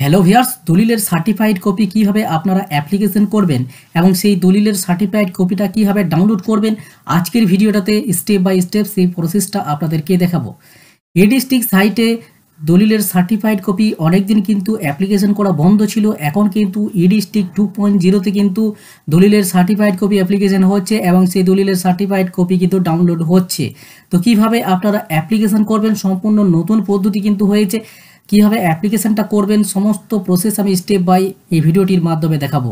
Hello viewers, দলিলের certified copy কিভাবে আপনারা অ্যাপ্লিকেশন করবেন এবং সেই দলিলের সার্টিফাইড কপিটা কিভাবে ডাউনলোড করবেন আজকের ভিডিওটাতে স্টেপ বাই স্টেপ সেই প্রসেসটা আপনাদেরকে দেখাবো। এডিস্ট্রিক্ট সাইটে দলিলের সার্টিফাইড কপি অনেকদিন কিন্তু অ্যাপ্লিকেশন করা বন্ধ ছিল। এখন কিন্তু এডিস্ট্রিক্ট 2.0তে কিন্তু দলিলের সার্টিফাইড কপি অ্যাপ্লিকেশন হচ্ছে এবং সেই দলিলের সার্টিফাইড কপি কিন্তু ডাউনলোড হচ্ছে। তো কিভাবে আপনারা অ্যাপ্লিকেশন করবেন সম্পূর্ণ নতুন পদ্ধতি কিন্তু হয়েছে। কিভাবে অ্যাপ্লিকেশনটা করবেন সমস্ত প্রসেস আমি স্টেপ বাই এই ভিডিওটির মাধ্যমে দেখাবো।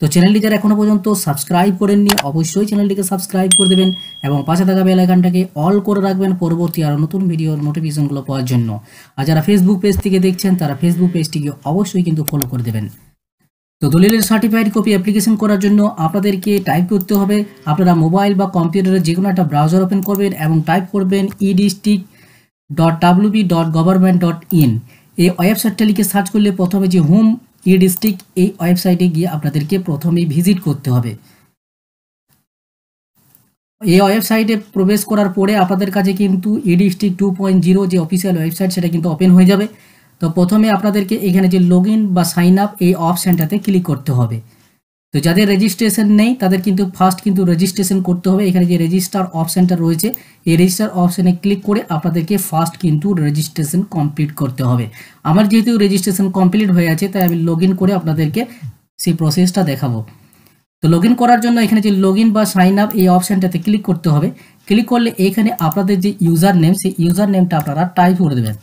তো চ্যানেলটি যারা এখনও পর্যন্ত সাবস্ক্রাইব করেননি অবশ্যই চ্যানেলটিকে সাবস্ক্রাইব করে দেবেন এবং পাশে থাকা বেল আইকনটাকে অল করে রাখবেন পরবর্তী আরও নতুন ভিডিওর নোটিফিকেশনগুলো পাওয়ার জন্য। আর যারা ফেসবুক পেজ থেকে দেখছেন তারা ফেসবুক পেজটিকে অবশ্যই কিন্তু ফলো করে দেবেন। তো দলিলের সার্টিফাইড কপি অ্যাপ্লিকেশন করার জন্য আপনাদেরকে টাইপ করতে হবে, আপনারা মোবাইল বা কম্পিউটারে যে কোনো একটা ব্রাউজার ওপেন করবেন এবং টাইপ করবেন edistrict.wb.government.in। এই ওয়েবসাইটটা লিখে সার্চ করলে প্রথমে যে হোম ডিস্ট্রিক্ট এই ওয়েবসাইটে গিয়ে আপনাদেরকে প্রথমেই ভিজিট করতে হবে। এই ওয়েবসাইটে প্রবেশ করার পরে আপনাদের কাছে কিন্তু ডিস্ট্রিক্ট 2.0 যে অফিসিয়াল ওয়েবসাইট সেটা কিন্তু ওপেন হয়ে যাবে। তো প্রথমে আপনাদেরকে এখানে যে লগ ইন বা সাইন আপ এই অপশানটাতে ক্লিক করতে হবে। তো যাদের রেজিস্ট্রেশন নেই তাদের কিন্তু ফার্স্ট কিন্তু রেজিস্ট্রেশন করতে হবে। এখানে যে রেজিস্টার অপশানটা রয়েছে এই রেজিস্টার অপশানে ক্লিক করে আপনাদেরকে ফার্স্ট কিন্তু রেজিস্ট্রেশন কমপ্লিট করতে হবে। আমার যেহেতু রেজিস্ট্রেশন কমপ্লিট হয়ে আছে তাই আমি লগ ইন করে আপনাদেরকে সেই প্রসেসটা দেখাবো। তো লগ ইন করার জন্য এখানে যে লগ ইন বা সাইন আপ এই অপশানটাতে ক্লিক করতে হবে। ক্লিক করলে এখানে আপনাদের যে ইউজার নেম সেই ইউজার নেমটা আপনারা টাইপ করে দেবেন।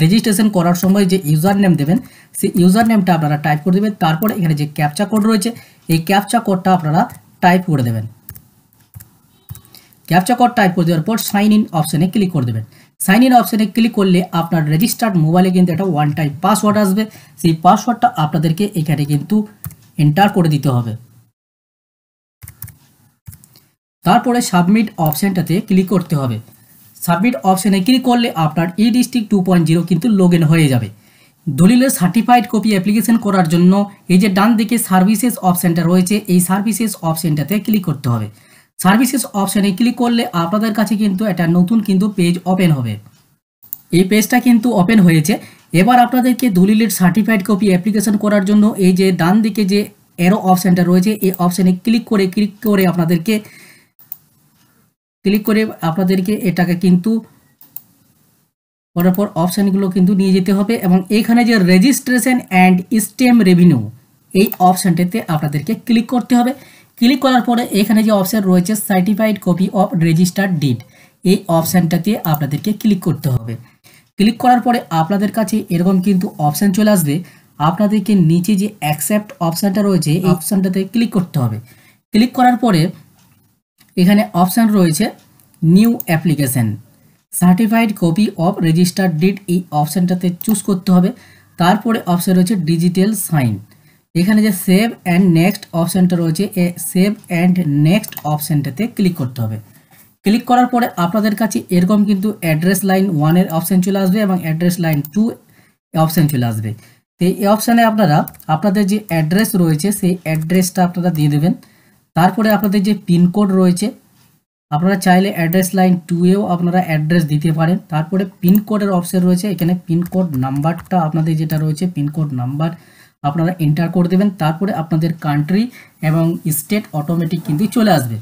রেজিস্ট্রেশন করার সময় যে ইউজার নেম দেবেন সেই ইউজার নেমটা আপনারা টাইপ করে দেবেন। তারপরে এখানে যে ক্যাপচা কোড রয়েছে এই ক্যাপচা কোডটা আপনারা টাইপ করে দেবেন। ক্যাপচা কোড টাইপ করে দেওয়ার পর সাইন ইন অপশানে ক্লিক করে দেবেন। সাইন ইন অপশানে ক্লিক করলে আপনার রেজিস্টার্ড মোবাইলে কিন্তু একটা ওয়ান টাইম পাসওয়ার্ড আসবে। সেই পাসওয়ার্ডটা আপনাদেরকে এখানে কিন্তু এন্টার করে দিতে হবে। তারপরে সাবমিট অপশানটাতে ক্লিক করতে হবে। সাবমিট অপশানে ক্লিক করলে আপনার ডিস্ট্রিক্ট 2.0 কিন্তু লগ ইন হয়ে যাবে। দলিলের সার্টিফাইড কপি অ্যাপ্লিকেশন করার জন্য এই যে ডান দিকে সার্ভিসেস অপশানটা রয়েছে এই সার্ভিসেস অপশানটাতে ক্লিক করতে হবে। সার্ভিসেস অপশানে ক্লিক করলে আপনাদের কাছে কিন্তু একটা নতুন কিন্তু পেজ ওপেন হবে। এই পেজটা কিন্তু ওপেন হয়েছে। এবার আপনাদেরকে দলিলের সার্টিফাইড কপি অ্যাপ্লিকেশন করার জন্য এই যে ডান দিকে যে অ্যারো অপশানটা রয়েছে এই অপশানে ক্লিক করে আপনাদেরকে এটাকে কিন্তু করার পর অপশানগুলো কিন্তু নিয়ে যেতে হবে এবং এখানে যে রেজিস্ট্রেশন অ্যান্ড স্টেম রেভিনিউ এই অপশানটাতে আপনাদেরকে ক্লিক করতে হবে। ক্লিক করার পরে এখানে যে অপশান রয়েছে certified copy of registered did এই অপশানটাতে আপনাদেরকে ক্লিক করতে হবে। ক্লিক করার পরে আপনাদের কাছে এরকম কিন্তু অপশান চলে আসবে। আপনাদেরকে নিচে যে অ্যাকসেপ্ট অপশানটা রয়েছে এই অপশানটাতে ক্লিক করতে হবে। ক্লিক করার পরে এখানে অপশান রয়েছে new application certified copy of registered did এই অপশানটাতে চুজ করতে হবে। তারপরে অপশান রয়েছে ডিজিটাল সাইন। এখানে যে সেভ অ্যান্ড নেক্সট অপশানটা রয়েছে সেভ অ্যান্ড নেক্সট অপশানটাতে ক্লিক করতে হবে। ক্লিক করার পরে আপনাদের কাছে এরকম কিন্তু অ্যাড্রেস লাইন 1-এর অপশান চলে আসবে এবং অ্যাড্রেস লাইন 2 অপশান চলে আসবে। তো এই অপশানে আপনারা আপনাদের যে অ্যাড্রেস রয়েছে সেই অ্যাড্রেসটা আপনারা দিয়ে দেবেন। তারপরে আপনাদের যে পিনকোড রয়েছে আপনারা চাইলে অ্যাড্রেস লাইন 2-এও আপনারা অ্যাড্রেস দিতে পারেন। তারপরে পিনকোডের অপশান রয়েছে এখানে পিনকোড নাম্বারটা আপনাদের যেটা রয়েছে পিনকোড নাম্বার আপনারা এন্টার করে দেবেন। তারপরে আপনাদের কান্ট্রি এবং স্টেট অটোমেটিক কিন্তু চলে আসবে।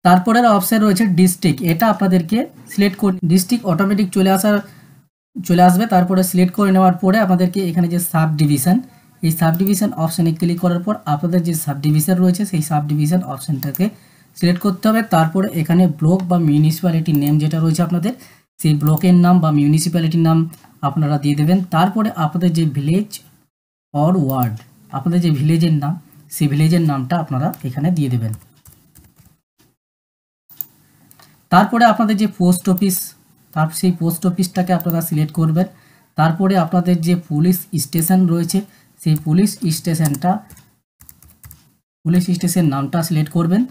তারপরের অপশান রয়েছে ডিস্ট্রিক্ট, এটা আপনাদেরকে সিলেক্ট করে ডিস্ট্রিক্ট অটোমেটিক চলে আসবে। তারপরে সিলেক্ট করে নেওয়ার পরে আপনাদেরকে এখানে যে সাব ডিভিশন এই সাব ডিভিশন অপশানে ক্লিক করার পর আপনাদের যে সাব ডিভিশন রয়েছে সেই সাব ডিভিশন অপশানটাকে সিলেক্ট করতে হবে। তারপরে এখানে ব্লক বা মিউনিসিপ্যালিটি নেম যেটা রয়েছে আপনাদের সেই ব্লকের নাম বা মিউনিসিপ্যালিটির নাম আপনারা দিয়ে দেবেন। তারপরে আপনাদের যে ভিলেজ অর ওয়ার্ড আপনাদের যে ভিলেজের নাম সেই ভিলেজের নামটা আপনারা এখানে দিয়ে দেবেন। তারপরে আপনাদের যে পোস্ট অফিস সেই পোস্ট অফিসটাকে আপনারা সিলেক্ট করবেন। তারপরে আপনাদের যে পুলিশ স্টেশন রয়েছে সেই পুলিশ স্টেশন নামটা সিলেক্ট করবেন।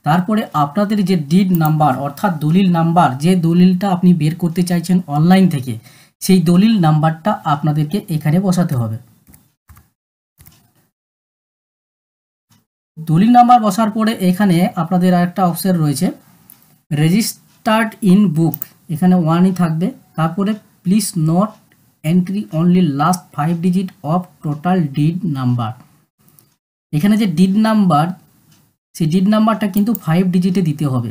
তারপরে আপনাদের যে ডিড নাম্বার অর্থাৎ দলিল নাম্বার যে দলিলটা আপনি বের করতে চাইছেন অনলাইন থেকে সেই দলিল নাম্বারটা আপনাদেরকে এখানে বসাতে হবে। দলিল নাম্বার বসার পরে এখানে আপনাদের আরেকটা অপশন রয়েছে রেজিস্টার্ড ইন বুক এখানে 1ই থাকবে। তারপরে please note entry only last 5 digit of total did number. এখানে যে ডিড নাম্বার, সেই ডিড নাম্বারটা কিন্তু 5 ডিজিটে দিতে হবে,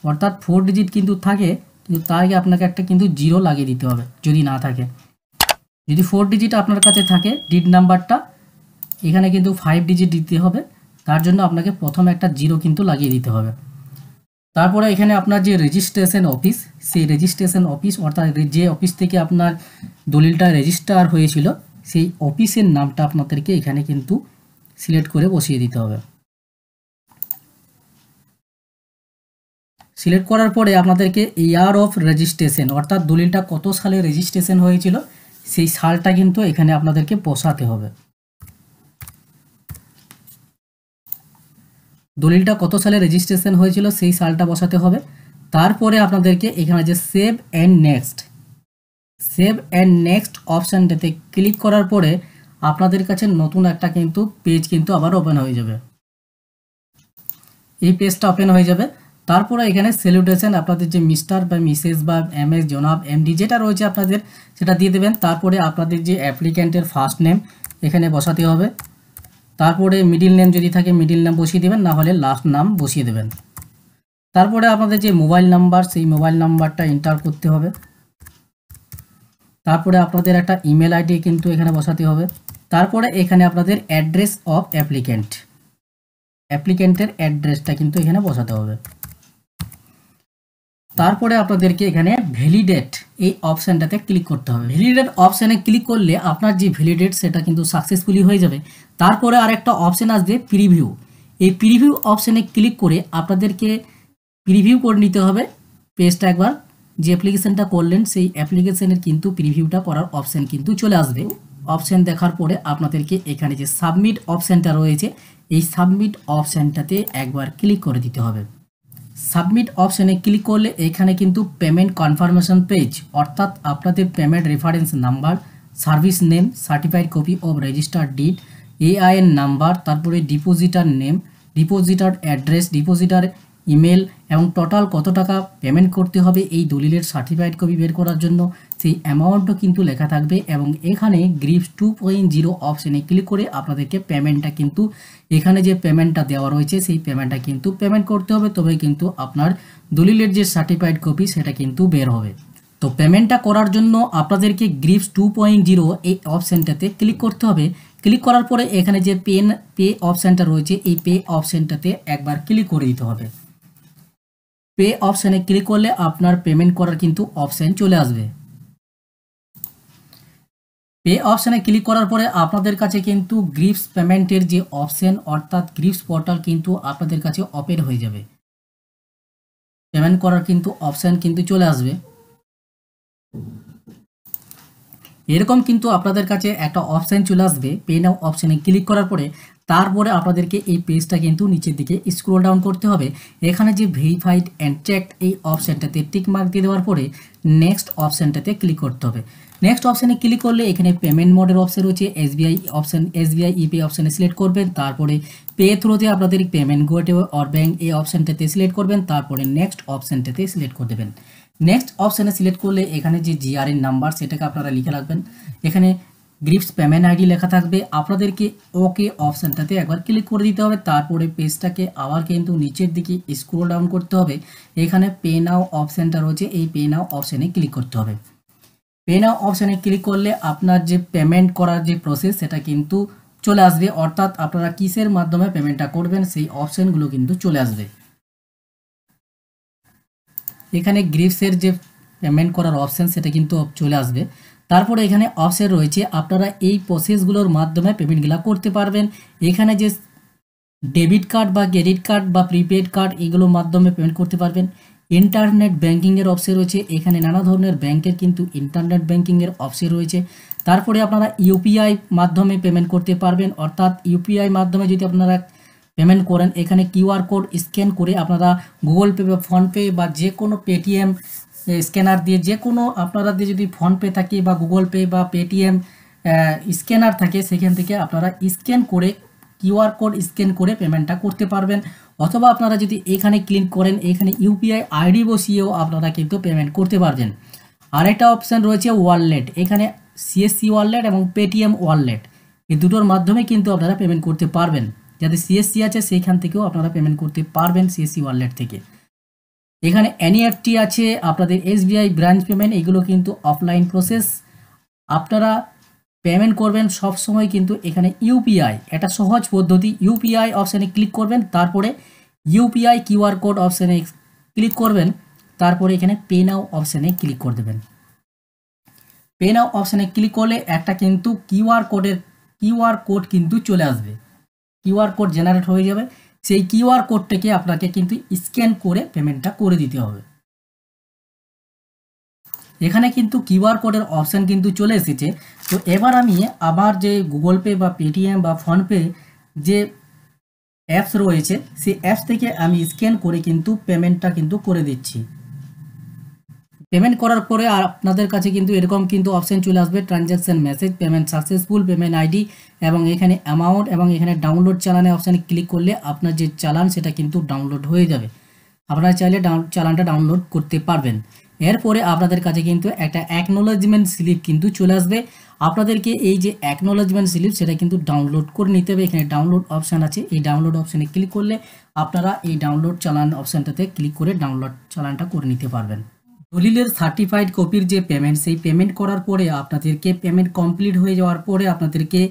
অর্থাৎ 4 ডিজিট কিন্তু থাকে, কিন্তু তার আগে আপনাকে একটা কিন্তু 0 লাগিয়ে দিতে হবে যদি না থাকে। যদি 4 ডিজিট আপনার কাছে থাকে ডিড নাম্বারটা, এখানে কিন্তু 5 ডিজিট দিতে হবে, তার জন্য আপনাকে প্রথমে একটা 0 কিন্তু লাগিয়ে দিতে হবে। তারপরে এখানে আপনার যে রেজিস্ট্রেশন অফিস, সেই রেজিস্ট্রেশন অফিস অর্থাৎ যে অফিস থেকে আপনার দলিলটা রেজিস্টার হয়েছিল, সেই অফিসের নামটা আপনাদেরকে এখানে কিন্তু সিলেক্ট করে বসিয়ে দিতে হবে। সিলেক্ট করার পরে আপনাদেরকে ইয়ার অফ রেজিস্ট্রেশন অর্থাৎ দলিলটা কত সালে রেজিস্ট্রেশন হয়েছিল সেই সালটা কিন্তু এখানে আপনাদেরকে বসাতে হবে। দলিলটা কত সালে রেজিস্ট্রেশন হয়েছিল সেই সালটা বসাতে হবে। তারপরে আপনাদেরকে এখানে যে সেভ অ্যান্ড নেক্সট অপশানটাতে ক্লিক করার পরে আপনাদের কাছে নতুন একটা কিন্তু পেজ কিন্তু আবার ওপেন হয়ে যাবে। এই পেজটা ওপেন হয়ে যাবে। তারপরে এখানে স্যালুটেশন আপনাদের যে মিস্টার বা মিসেস বা এমএস জনাব এমডি যেটা রয়েছে আপনাদের সেটা দিয়ে দেবেন। তারপরে আপনাদের যে অ্যাপ্লিক্যান্টের ফার্স্ট নেম এখানে বসাতে হবে। তারপরে মিডিল নেম যদি থাকে মিডিল নেম বসিয়ে দেবেন, না হলে লাস্ট নাম বসিয়ে দেবেন। তারপরে আপনাদের যে মোবাইল নাম্বার সেই মোবাইল নাম্বারটা এন্টার করতে হবে। তারপরে আপনাদের একটা ইমেল আইডি কিন্তু এখানে বসাতে হবে। তারপরে এখানে আপনাদের অ্যাড্রেস অফ অ্যাপ্লিক্যান্টের অ্যাড্রেসটা কিন্তু এখানে বসাতে হবে। তারপরে আপনাদেরকে এখানে ভ্যালিডেট এই অপশানটাতে ক্লিক করতে হবে। ভ্যালিডেট অপশানে ক্লিক করলে আপনার যে ভ্যালিডেট সেটা কিন্তু সাকসেসফুলি হয়ে যাবে। তারপরে আরেকটা অপশান আসবে প্রিভিউ। এই প্রিভিউ অপশানে ক্লিক করে আপনাদেরকে প্রিভিউ করে নিতে হবে পেজটা। একবার যে অ্যাপ্লিকেশানটা করলেন সেই অ্যাপ্লিকেশানের কিন্তু প্রিভিউটা করার অপশান কিন্তু চলে আসবে। অপশান দেখার পরে আপনাদেরকে এখানে যে সাবমিট অপশানটা রয়েছে এই সাবমিট অপশানটাতে একবার ক্লিক করে দিতে হবে। সাবমিট অপশানে ক্লিক করলে এখানে কিন্তু পেমেন্ট কনফার্মেশন পেজ অর্থাৎ আপনাদের payment reference number, service name, certified copy of registered deed, AIN number, তারপরে depositor name, depositor address, depositor email এবং টোটাল কত টাকা পেমেন্ট করতে হবে এই দলিলের সার্টিফাইড কপি বের করার জন্য সেই অ্যামাউন্টও কিন্তু লেখা থাকবে। এবং এখানে গ্রিপস 2.0 অপশানে ক্লিক করে আপনাদেরকে পেমেন্টটা কিন্তু এখানে যে পেমেন্টটা দেওয়া রয়েছে সেই পেমেন্টটা কিন্তু পেমেন্ট করতে হবে, তবে কিন্তু আপনার দলিলের যে সার্টিফাইড কপি সেটা কিন্তু বের হবে। তো পেমেন্টটা করার জন্য আপনাদেরকে গ্রিপস 2.0 এই অপশানটাতে ক্লিক করতে হবে। ক্লিক করার পরে এখানে যে পে অপশানটা রয়েছে এই পে অপশানটাতে একবার ক্লিক করে দিতে হবে। পে অপশানে ক্লিক করলে আপনার পেমেন্ট করার কিন্তু অপশান চলে আসবে। পে অপশানে ক্লিক করার পরে আপনাদের কাছে কিন্তু গ্রিপস পেমেন্টের যে অপশান অর্থাৎ গ্রিপস পোর্টাল কিন্তু আপনাদের কাছে ওপেন হয়ে যাবে। পেমেন্ট করার কিন্তু অপশান কিন্তু চলে আসবে। এরকম কিন্তু আপনাদের কাছে একটা অপশান চলে আসবে পে নাও অপশানে ক্লিক করার পরে। তারপরে আপনাদেরকে এই পেজটা কিন্তু নিচের দিকে স্ক্রল ডাউন করতে হবে। এখানে যে ভেরিফাইড অ্যান্ড চেকড এই অপশানটাতে টিক মার্ক দিয়ে দেওয়ার পরে নেক্সট অপশানটাতে ক্লিক করতে হবে। নেক্সট অপশানে ক্লিক করলে এখানে পেমেন্ট মোডের অপশান রয়েছে এসবিআই ইপে অপশানে সিলেক্ট করবেন। তারপরে পে থ্রুতে আপনাদের পেমেন্ট গেটওয়ে অর ব্যাঙ্ক এই অপশানটাতে সিলেক্ট করবেন। তারপরে নেক্সট অপশানটাতে সিলেক্ট করে দেবেন। নেক্সট অপশানে সিলেক্ট করলে এখানে যে জিআরএন নাম্বার সেটাকে আপনারা লিখে রাখবেন। এখানে গ্রিপস পেমেন্ট আইডি লেখা থাকবে। আপনাদেরকে ওকে অপশানটাতে একবার ক্লিক করে দিতে হবে। তারপরে পেজটাকে আবার কিন্তু নিচের দিকে স্ক্রল ডাউন করতে হবে। এখানে পে নাও অপশানটা রয়েছে এই পে নাও অপশানে ক্লিক করতে হবে। পে নাও অপশানে ক্লিক করলে আপনার যে পেমেন্ট করার যে প্রসেস সেটা কিন্তু চলে আসবে, অর্থাৎ আপনারা কিসের মাধ্যমে পেমেন্টটা করবেন সেই অপশানগুলো কিন্তু চলে আসবে। এখানে গ্রিপসের যে পেমেন্ট করার অপশান সেটা কিন্তু চলে আসবে। তারপরে এখানে অপশান রয়েছে আপনারা এই প্রসেসগুলোর মাধ্যমে পেমেন্টগুলো করতে পারবেন। এখানে যে ডেবিট কার্ড বা ক্রেডিট কার্ড বা প্রিপেড কার্ড এগুলোর মাধ্যমে পেমেন্ট করতে পারবেন। ইন্টারনেট ব্যাঙ্কিংয়ের অপশান রয়েছে। এখানে নানা ধরনের ব্যাংকের কিন্তু ইন্টারনেট ব্যাঙ্কিংয়ের অপশান রয়েছে। তারপরে আপনারা ইউপিআই মাধ্যমে পেমেন্ট করতে পারবেন, অর্থাৎ ইউপিআই মাধ্যমে যদি আপনারা পেমেন্ট করেন এখানে কিউআর কোড স্ক্যান করে আপনারা গুগল পে বা ফোনপে বা যে কোনো পেটিএম স্ক্যানার দিয়ে যে কোনো আপনাদের যদি ফোনপে থাকে বা গুগল পে বা পেটিএম স্ক্যানার থাকে সেখান থেকে আপনারা স্ক্যান করে কিউআর কোড স্ক্যান করে পেমেন্টটা করতে পারবেন। অথবা আপনারা যদি এখানে ক্লিক করেন এখানে ইউপিআই আইডি বসিয়েও আপনারা কিন্তু পেমেন্ট করতে পারবেন। আরেকটা অপশান রয়েছে ওয়ালেট। এখানে সিএসসি ওয়ালেট এবং পেটিএম ওয়ালেট, এই দুটোর মাধ্যমে কিন্তু আপনারা পেমেন্ট করতে পারবেন। যাদের সিএসসি আছে সেইখান থেকেও আপনারা পেমেন্ট করতে পারবেন সিএসসি ওয়ালেট থেকে। এখানে এনইএফটি আছে, আপনাদের এসবিআই ব্রাঞ্চ পেমেন্ট, এগুলো কিন্তু অফলাইন প্রসেস। আপনারা পেমেন্ট করবেন সব সময় কিন্তু এখানে ইউপিআই, এটা সহজ পদ্ধতি। ইউপিআই অপশানে ক্লিক করবেন, তারপরে ইউপিআই কিউআর কোড অপশানে ক্লিক করবেন, তারপরে এখানে পে নাও অপশানে ক্লিক করে দেবেন। পে নাও অপশানে ক্লিক করলে একটা কিন্তু কিউআর কোড কিন্তু চলে আসবে, কিউআর কোড জেনারেট হয়ে যাবে। সেই কিউআর কোডটাকে আপনাকে কিন্তু স্ক্যান করে পেমেন্টটা করে দিতে হবে। এখানে কিন্তু কিউআর কোডের অপশান কিন্তু চলে এসেছে। তো এবার আমি আমার যে গুগল পে বা পেটিএম বা ফোনপে যে অ্যাপস রয়েছে সেই অ্যাপস থেকে আমি স্ক্যান করে কিন্তু পেমেন্টটা কিন্তু করে দিচ্ছি। পেমেন্ট করার পরে আপনাদের কাছে কিন্তু এরকম কিন্তু অপশান চলে আসবে, transaction message, payment successful, payment ID এবং এখানে অ্যামাউন্ট এবং এখানে ডাউনলোড চালানের অপশানে ক্লিক করলে আপনার যে চালান সেটা কিন্তু ডাউনলোড হয়ে যাবে। আপনারা চাইলে চালানটা ডাউনলোড করতে পারবেন। এরপরে আপনাদের কাছে কিন্তু একটা অ্যাকনোলেজমেন্ট স্লিপ কিন্তু চলে আসবে। আপনাদেরকে এই যে অ্যাকনোলেজমেন্ট স্লিপ সেটা কিন্তু ডাউনলোড করে নিতে হবে। এখানে ডাউনলোড অপশান আছে, এই ডাউনলোড অপশানে ক্লিক করলে আপনারা এই ডাউনলোড চালান অপশানটাতে ক্লিক করে ডাউনলোড চালানটা করে নিতে পারবেন। দলিলের সার্টিফাইড কপির যে পেমেন্ট, সেই পেমেন্ট করার পরে আপনাদেরকে পেমেন্ট কমপ্লিট হয়ে যাওয়ার পরে আপনাদেরকে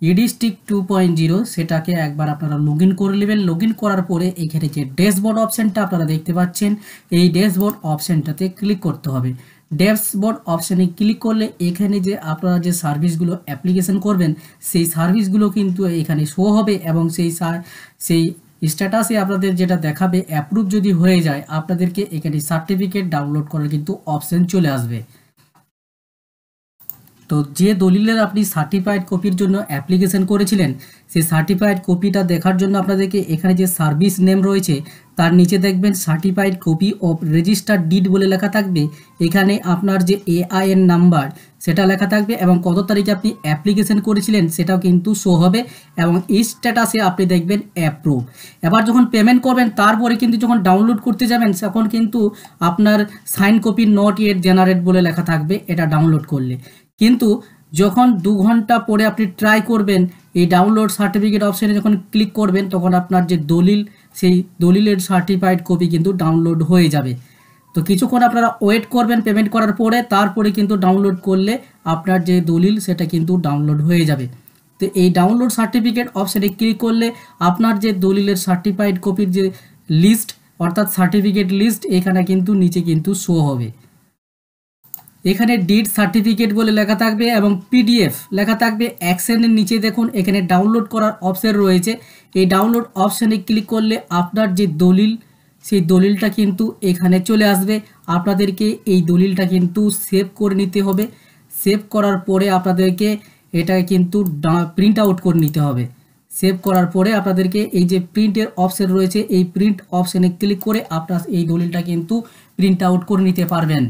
ইডিস্টিক 2.0 সেটাকে একবার আপনারা লগ ইন করে নেবেন। লগ ইন করার পরে এখানে যে ড্যাশবোর্ড অপশানটা আপনারা দেখতে পাচ্ছেন, এই ড্যাশবোর্ড অপশানটাতে ক্লিক করতে হবে। ড্যাশবোর্ড অপশানে ক্লিক করলে এখানে যে আপনারা যে সার্ভিসগুলো অ্যাপ্লিকেশন করবেন সেই সার্ভিসগুলো কিন্তু এখানে শো হবে এবং সেই স্ট্যাটাসে আপনাদের যেটা দেখাবে অ্যাপ্রুভ যদি হয়ে যায় আপনাদেরকে এখানে সার্টিফিকেট ডাউনলোড করার কিন্তু অপশান চলে আসবে। তো যে দলিলের আপনি সার্টিফাইড কপির জন্য অ্যাপ্লিকেশন করেছিলেন সেই সার্টিফাইড কপিটা দেখার জন্য আপনাদেরকে এখানে যে সার্ভিস নেম রয়েছে তার নিচে দেখবেন certified copy of registered did বলে লেখা থাকবে। এখানে আপনার যে এআইএন নাম্বার সেটা লেখা থাকবে এবং কত তারিখে আপনি অ্যাপ্লিকেশন করেছিলেন সেটাও কিন্তু শো হবে এবং এই স্ট্যাটাসে আপনি দেখবেন অ্যাপ্রুভ। এবার যখন পেমেন্ট করবেন তারপরে কিন্তু যখন ডাউনলোড করতে যাবেন তখন কিন্তু আপনার sign copy not yet generate বলে লেখা থাকবে এটা ডাউনলোড করলে। কিন্তু যখন 2 ঘন্টা পরে আপনি ট্রাই করবেন এই ডাউনলোড সার্টিফিকেট অপশানে যখন ক্লিক করবেন তখন আপনার যে দলিল সেই দলিলের সার্টিফাইড কপি কিন্তু ডাউনলোড হয়ে যাবে। তো কিছুক্ষণ আপনারা ওয়েট করবেন পেমেন্ট করার পরে, তারপরে কিন্তু ডাউনলোড করলে আপনার যে দলিল সেটা কিন্তু ডাউনলোড হয়ে যাবে। তো এই ডাউনলোড সার্টিফিকেট অপশানে ক্লিক করলে আপনার যে দলিলের সার্টিফাইড কপির যে লিস্ট অর্থাৎ সার্টিফিকেট লিস্ট এখানে কিন্তু নিচে কিন্তু শো হবে। এখানে ডিড সার্টিফিকেট বলে লেখা থাকবে এবং পিডিএফ লেখা থাকবে। অ্যাকশনের নিচে দেখুন এখানে ডাউনলোড করার অপশন রয়েছে। এই ডাউনলোড অপশানে ক্লিক করলে আপনার যে দলিল সেই দলিলটা কিন্তু এখানে চলে আসবে। আপনাদেরকে এই দলিলটা কিন্তু সেভ করে নিতে হবে। সেভ করার পরে আপনাদেরকে এটা কিন্তু প্রিন্ট আউট করে নিতে হবে। সেভ করার পরে আপনাদেরকে এই যে প্রিন্টের অপশন রয়েছে এই প্রিন্ট অপশানে ক্লিক করে আপনার এই দলিলটা কিন্তু প্রিন্ট আউট করে নিতে পারবেন।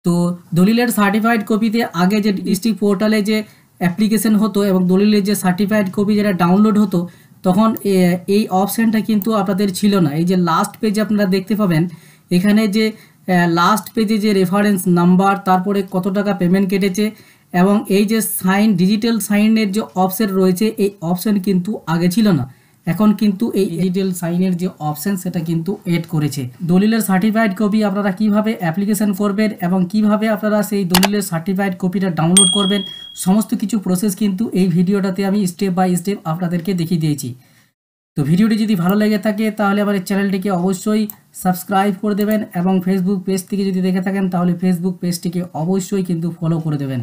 তো দলিলের সার্টিফাইড কপিতে আগে যে ডিস্ট্রিক্ট পোর্টালে যে অ্যাপ্লিকেশন হতো এবং দলিলের যে সার্টিফাইড কপি যেটা ডাউনলোড হতো তখন এই অপশানটা কিন্তু আপনাদের ছিল না। এই যে লাস্ট পেজে আপনারা দেখতে পাবেন এখানে যে লাস্ট পেজে যে রেফারেন্স নাম্বার, তারপরে কত টাকা পেমেন্ট কেটেছে এবং এই যে সাইন ডিজিটাল সাইনের যে অপশান রয়েছে এই অপশান কিন্তু আগে ছিল না। এখন কিন্তু এই ডিজিটাল সাইনের যে অপশন সেটা কিন্তু এড করেছে। দলিলের সার্টিফাইড কপি আপনারা কিভাবে অ্যাপ্লিকেশন করবেন এবং কিভাবে আপনারা সেই দলিলের সার্টিফাইড কপিটা ডাউনলোড করবেন সমস্ত কিছু প্রসেস কিন্তু এই ভিডিওটাতে আমি স্টেপ বাই স্টেপ আপনাদেরকে দেখিয়ে দিয়েছি। তো ভিডিওটি যদি ভালো লেগে থাকে তাহলে আমার এই চ্যানেলটিকে অবশ্যই সাবস্ক্রাইব করে দেবেন এবং ফেসবুক পেজ থেকে যদি দেখে থাকেন তাহলে ফেসবুক পেজটিকে অবশ্যই কিন্তু ফলো করে দেবেন।